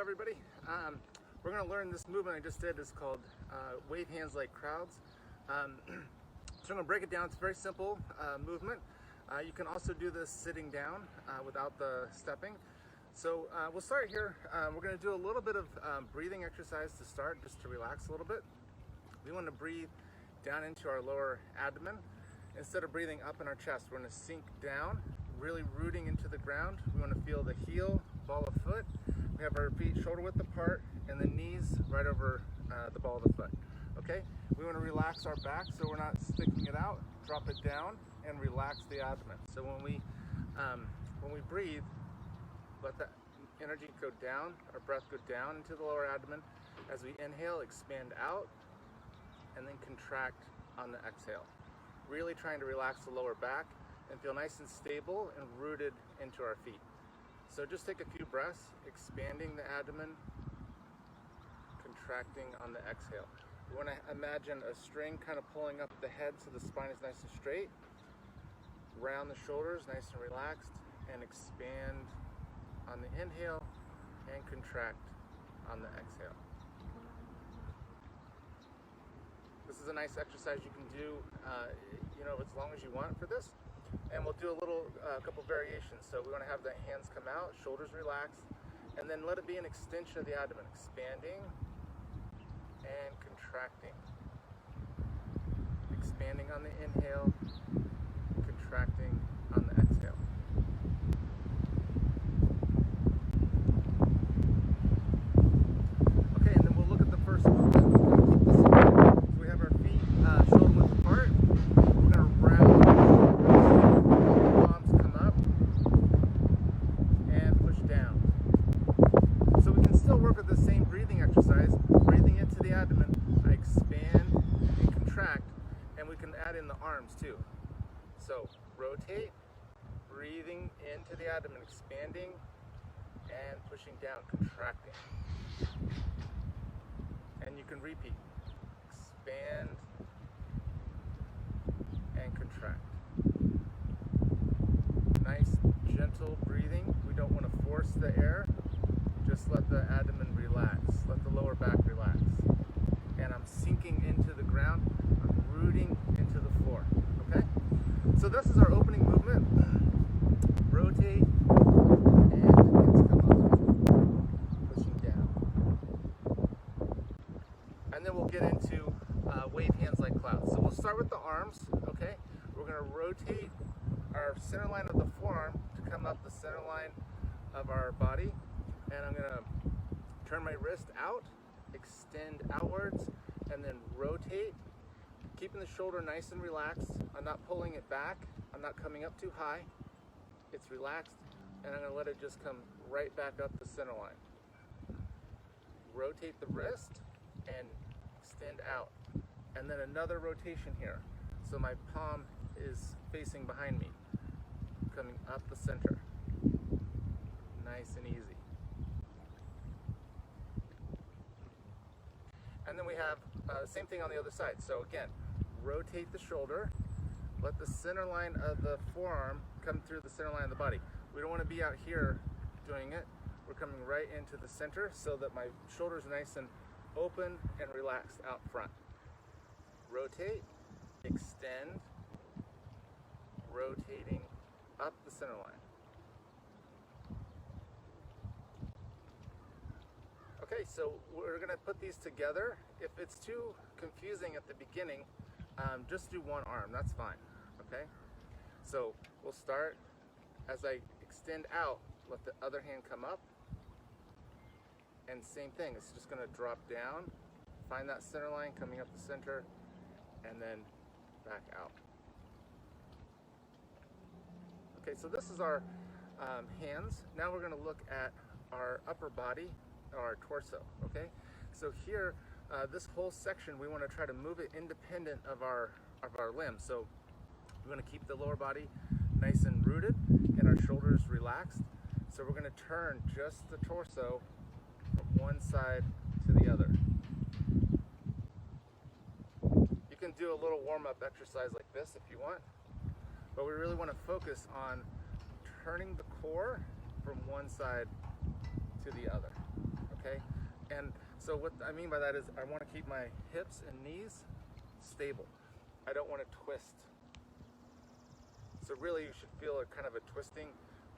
everybody. We're going to learn this movement I just did. It's called wave hands like crowds. So I'm going to break it down. It's a very simple movement. You can also do this sitting down without the stepping. So we'll start here. We're going to do a little bit of breathing exercise to start, just to relax a little bit. We want to breathe down into our lower abdomen. Instead of breathing up in our chest, we're going to sink down, really rooting into the ground. We want to feel the heel, ball of foot. We have our feet shoulder width apart and the knees right over the ball of the foot. Okay? We want to relax our back so we're not sticking it out. Drop it down and relax the abdomen. So when we breathe, let the energy go down, our breath go down into the lower abdomen. As we inhale, expand out, and then contract on the exhale. Really trying to relax the lower back and feel nice and stable and rooted into our feet. So just take a few breaths, expanding the abdomen, contracting on the exhale. We want to imagine a string kind of pulling up the head so the spine is nice and straight. Round the shoulders, nice and relaxed, and expand on the inhale and contract on the exhale. This is a nice exercise you can do, as long as you want for this. And we'll do a couple variations. So we want to have the hands come out, shoulders relaxed, and then let it be an extension of the abdomen, expanding and contracting. Expanding on the inhale, contracting on the exhale. Okay, and then we'll look at the first movement. So we have our feet shoulder width apart. We're going to round, palms come up, and push down. So we can still work with the same breathing exercise, breathing into the abdomen. I expand and contract, and we can add in the arms too. So rotate, breathing into the abdomen, expanding and pushing down, contracting. And you can repeat, expand and contract. Nice, gentle breathing. We don't want to force the air. Just let the abdomen relax. Let the lower back relax. And I'm sinking into the ground. I'm rooting into the floor. Okay? So this is our opening movement. Rotate and hands come up. Pushing down. And then we'll get into wave hands like clouds. So we'll start with the arms. Okay? We're going to rotate our center line of the forearm to come up the center line of our body. And I'm going to turn my wrist out, extend outwards, and then rotate, keeping the shoulder nice and relaxed. I'm not pulling it back. I'm not coming up too high. It's relaxed, and I'm going to let it just come right back up the center line. Rotate the wrist and extend out. And then another rotation here. So my palm is facing behind me, coming up the center. Nice and easy. And then we have the same thing on the other side. So again, rotate the shoulder, let the center line of the forearm come through the center line of the body. We don't want to be out here doing it. We're coming right into the center so that my shoulders are nice and open and relaxed out front. Rotate, extend, rotating up the center line. Okay, so we're going to put these together. If it's too confusing at the beginning, just do one arm, that's fine, okay? So we'll start, as I extend out, let the other hand come up, and same thing, it's just going to drop down, find that center line coming up the center, and then back out. Okay, so this is our hands. Now we're going to look at our upper body, our torso, okay? So here, this whole section, we want to try to move it independent of our limbs. So we want to keep the lower body nice and rooted and our shoulders relaxed. So we're going to turn just the torso from one side to the other. You can do a little warm-up exercise like this if you want, but we really want to focus on turning the core from one side to the other. okay? And so what I mean by that is I want to keep my hips and knees stable. I don't want to twist. So really you should feel a kind of a twisting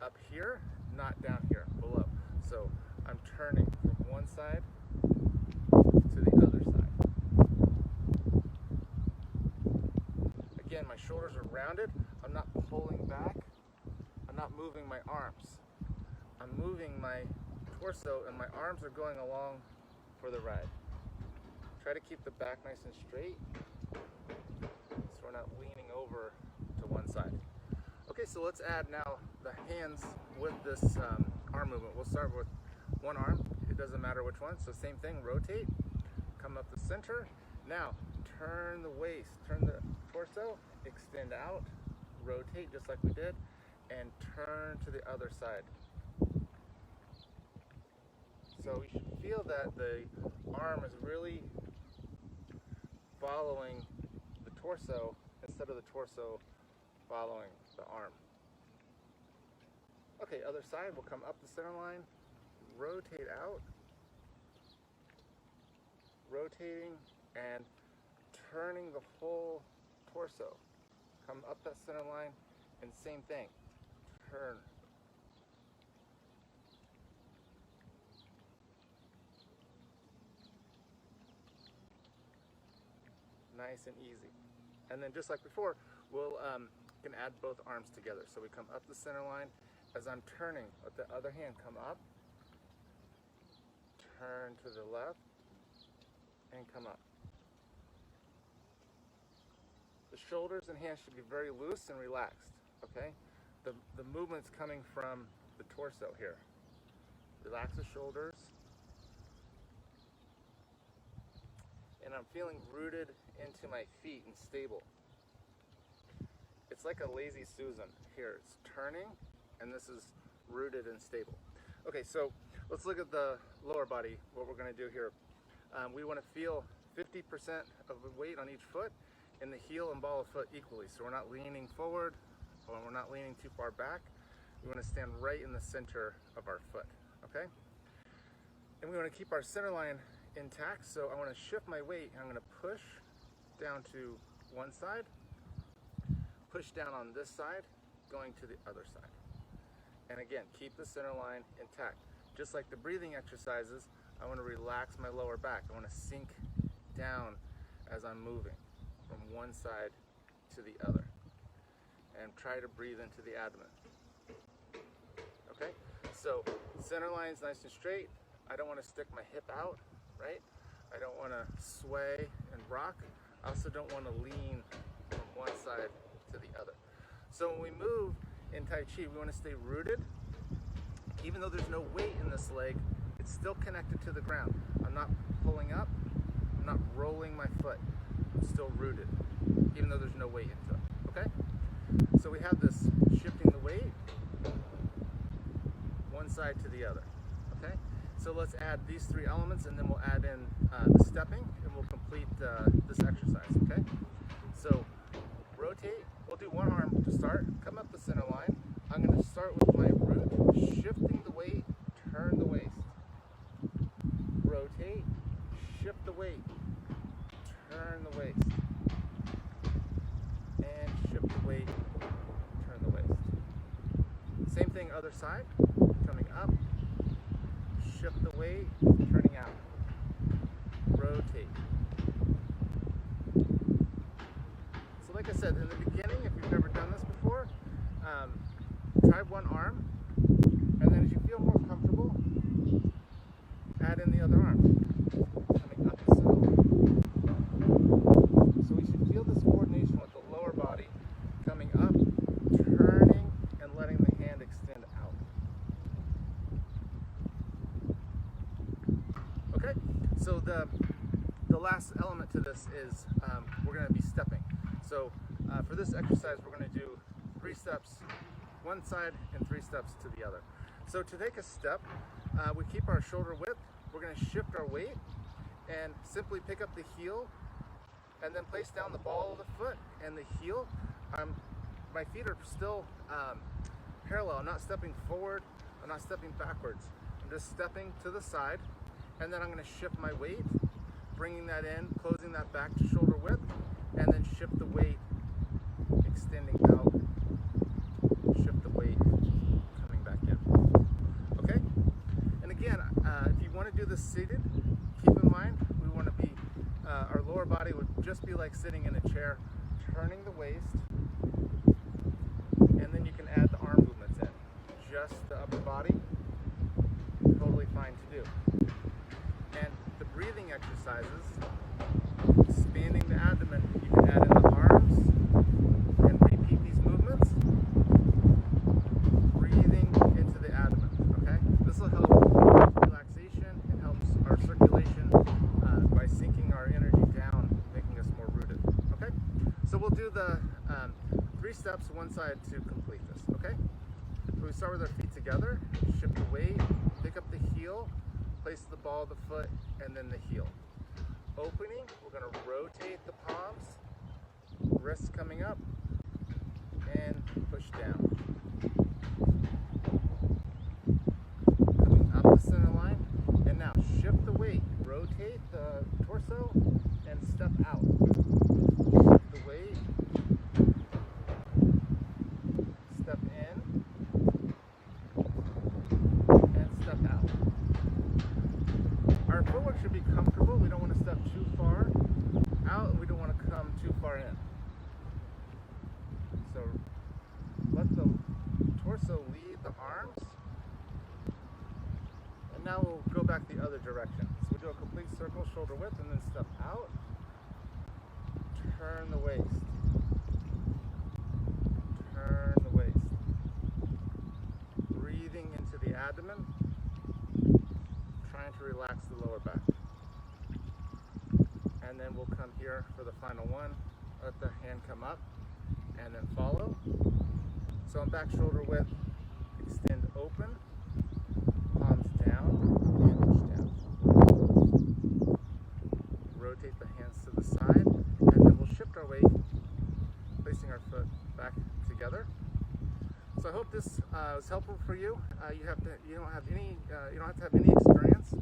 up here, not down here below. So I'm turning from one side to the other side. Again, my shoulders are rounded. I'm not pulling back. I'm not moving my arms. I'm moving my torso and my arms are going along for the ride. Try to keep the back nice and straight so we're not leaning over to one side. Okay, so let's add now the hands with this arm movement. We'll start with one arm. It doesn't matter which one. So same thing, rotate, come up the center. Now turn the waist, turn the torso, extend out, rotate just like we did, and turn to the other side. So you should feel that the arm is really following the torso instead of the torso following the arm. Okay, other side, we'll come up the center line, rotate out, rotating and turning the whole torso. Come up that center line and same thing, turn. Nice and easy. And then just like before, we'll can add both arms together. So we come up the center line. As I'm turning, let the other hand come up, turn to the left, and come up. The shoulders and hands should be very loose and relaxed, okay? The movement's coming from the torso here. Relax the shoulders. And I'm feeling rooted into my feet and stable. It's like a lazy Susan here. It's turning, and this is rooted and stable. Okay, so let's look at the lower body, what we're gonna do here. We wanna feel 50% of the weight on each foot and the heel and ball of foot equally. So we're not leaning forward, or we're not leaning too far back. We wanna stand right in the center of our foot, okay? And we wanna keep our center line intact, so I want to shift my weight and I'm going to push down to one side, push down on this side, going to the other side. And again, keep the center line intact. Just like the breathing exercises, I want to relax my lower back. I want to sink down as I'm moving from one side to the other. And try to breathe into the abdomen. Okay? So, center line's nice and straight. I don't want to stick my hip out. Right? I don't want to sway and rock. I also don't want to lean from one side to the other. So when we move in Tai Chi, we want to stay rooted. Even though there's no weight in this leg, it's still connected to the ground. I'm not pulling up. I'm not rolling my foot. I'm still rooted, even though there's no weight into it. Okay? So we have this shifting the weight one side to the other. Okay? So let's add these three elements and then we'll add in the stepping and we'll complete this exercise, okay? So rotate, we'll do one arm to start, come up the center line. I'm gonna start with my root, shifting the weight, turn the waist. Rotate, shift the weight, turn the waist. And shift the weight, turn the waist. Same thing other side, coming up. Shift the weight, turning out. Rotate. So like I said, in the beginning, if you've never done this before, try one arm, and then as you feel more comfortable, add in the other arm. Coming up the center. So we should feel this coordination with the lower body, coming up, turning, and letting the hand extend out. Okay, so the last element to this is we're going to be stepping. So for this exercise, we're going to do 3 steps one side and 3 steps to the other. So to take a step, we keep our shoulder width. We're going to shift our weight and simply pick up the heel and then place down the ball of the foot and the heel. My feet are still parallel. I'm not stepping forward. I'm not stepping backwards. I'm just stepping to the side and then I'm going to shift my weight, bringing that in, closing that back to shoulder width, and then shift the weight, extending out, shift the weight, coming back in. Okay? And again, if you want to do this seated, keep in mind we want to be, our lower body would just be like sitting in a chair, turning the waist, and then you can add the arm movements in. Just the upper body, totally fine to do. And the breathing exercises, expanding the abdomen, you can add in the arms and repeat these movements, breathing into the abdomen, okay? This will help relaxation, it helps our circulation by sinking our energy down, making us more rooted, okay? So we'll do the 3 steps, one side to complete this, okay? So we start with our feet together, shift the weight, pick up the heel, place the ball of the foot, and then the heel. Opening, we're going to rotate the palms, wrists coming up, and push down. Coming up the center line, and now shift the weight, rotate the torso, and step out. Shift the weight, step in, and step out. Our footwork should be comfortable. We don't want to step too far out, and we don't want to come too far in. So let the torso lead the arms. And now we'll go back the other direction. So we'll do a complete circle, shoulder width, and then step out. Turn the waist. Turn the waist. Breathing into the abdomen. Trying to relax the lower back. And then we'll come here for the final one. Let the hand come up and then follow. So on back shoulder width, extend open, palms down, and push down. Rotate the hands to the side, and then we'll shift our weight, placing our foot back together. So I hope this was helpful for you. You don't have to have any experience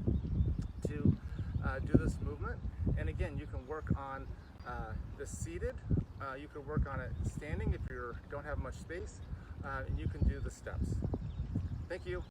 to do this movement. And again, you can work on the seated. You can work on it standing if you don't have much space, and you can do the steps. Thank you.